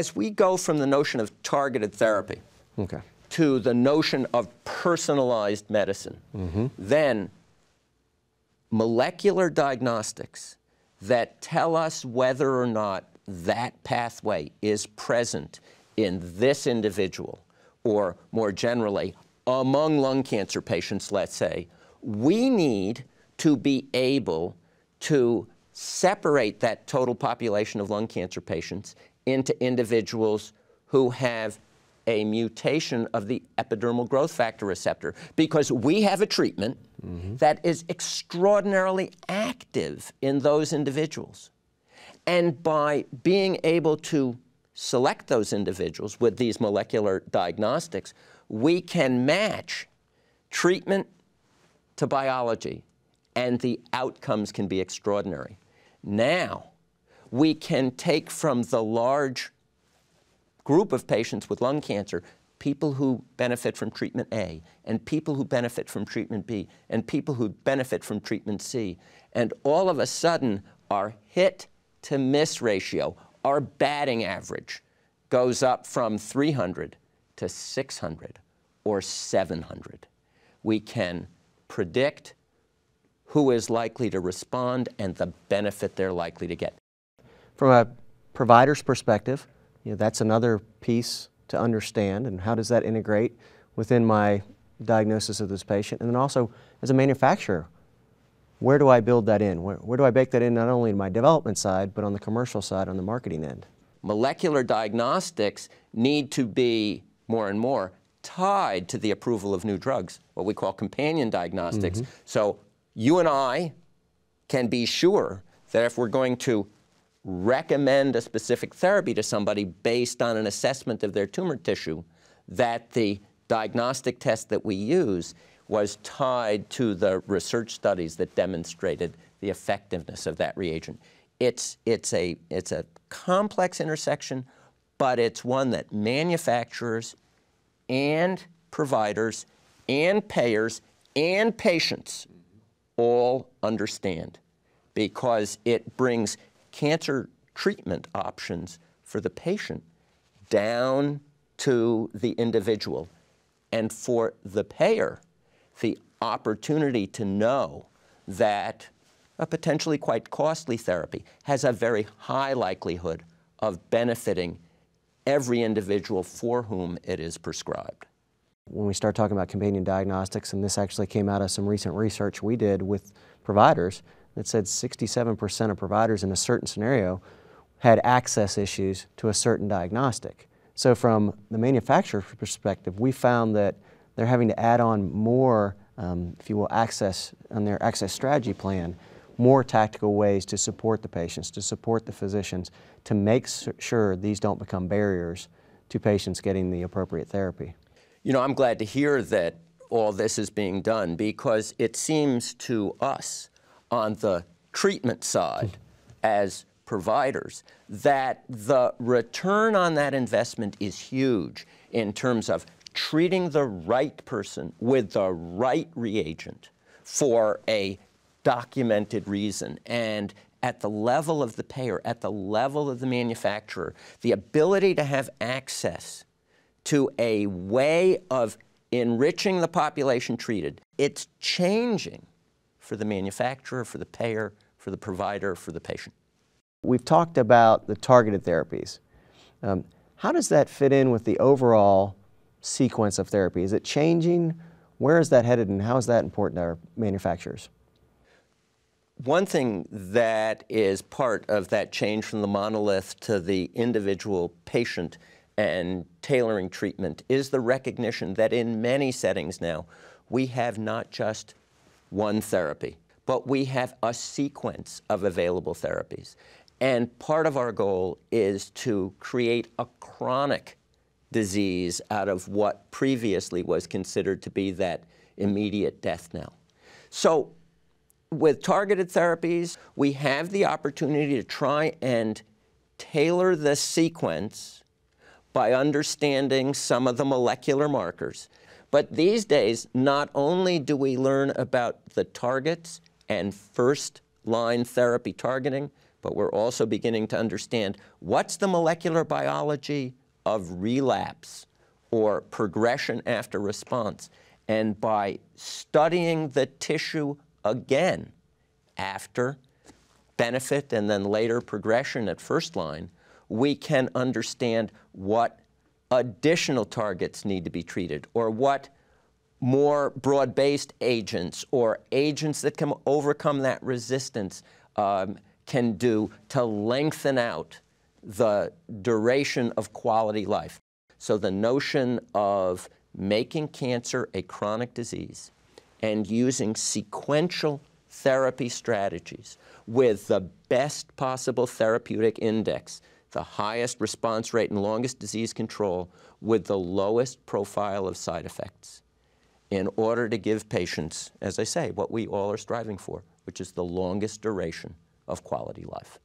as we go from the notion of targeted therapy to the notion of personalized medicine, then molecular diagnostics that tell us whether or not that pathway is present in this individual, or more generally, among lung cancer patients, let's say, we need to be able to separate that total population of lung cancer patients into individuals who have a mutation of the epidermal growth factor receptor, because we have a treatment that is extraordinarily active in those individuals. And by being able to select those individuals with these molecular diagnostics, we can match treatment to biology, and the outcomes can be extraordinary. Now, we can take from the large group of patients with lung cancer people who benefit from treatment A, and people who benefit from treatment B, and people who benefit from treatment C. And all of a sudden, our hit-to-miss ratio, our batting average, goes up from 300 to 600 or 700. We can predict who is likely to respond and the benefit they're likely to get. From a provider's perspective, that's another piece to understand, and how does that integrate within my diagnosis of this patient? And then also, as a manufacturer, where do I build that in? Where do I bake that in, not only in my development side, but on the commercial side, on the marketing end? Molecular diagnostics need to be more and more tied to the approval of new drugs, what we call companion diagnostics. So you and I can be sure that if we're going to recommend a specific therapy to somebody based on an assessment of their tumor tissue, that the diagnostic test that we use was tied to the research studies that demonstrated the effectiveness of that reagent. It's a complex intersection, but it's one that manufacturers and providers and payers and patients all understand, because it brings cancer treatment options for the patient down to the individual, and for the payer, the opportunity to know that a potentially quite costly therapy has a very high likelihood of benefiting every individual for whom it is prescribed. When we start talking about companion diagnostics, and this actually came out of some recent research we did with providers, that said 67% of providers in a certain scenario had access issues to a certain diagnostic. So from the manufacturer's perspective, we found that they're having to add on more, if you will, access on their access strategy plan, more tactical ways to support the patients, to support the physicians, to make sure these don't become barriers to patients getting the appropriate therapy. You know, I'm glad to hear that all this is being done, because it seems to us on the treatment side as providers that the return on that investment is huge in terms of treating the right person with the right reagent for a documented reason. And at the level of the payer, at the level of the manufacturer, the ability to have access to a way of enriching the population treated, it's changing for the manufacturer, for the payer, for the provider, for the patient. We've talked about the targeted therapies. How does that fit in with the overall sequence of therapy? Is it changing? Where is that headed, and how is that important to our manufacturers? One thing that is part of that change from the monolith to the individual patient and tailoring treatment is the recognition that in many settings now, we have not just one therapy, but we have a sequence of available therapies. And part of our goal is to create a chronic disease out of what previously was considered to be that immediate death knell. So with targeted therapies, we have the opportunity to try and tailor the sequence by understanding some of the molecular markers. But these days, not only do we learn about the targets and first-line therapy targeting, but we're also beginning to understand what's the molecular biology of relapse or progression after response. And by studying the tissue again after benefit and then later progression at first line, we can understand what additional targets need to be treated, or what more broad-based agents or agents that can overcome that resistance can do to lengthen out the duration of quality life. So the notion of making cancer a chronic disease and using sequential therapy strategies with the best possible therapeutic index, the highest response rate and longest disease control with the lowest profile of side effects, in order to give patients, as I say, what we all are striving for, which is the longest duration of quality life.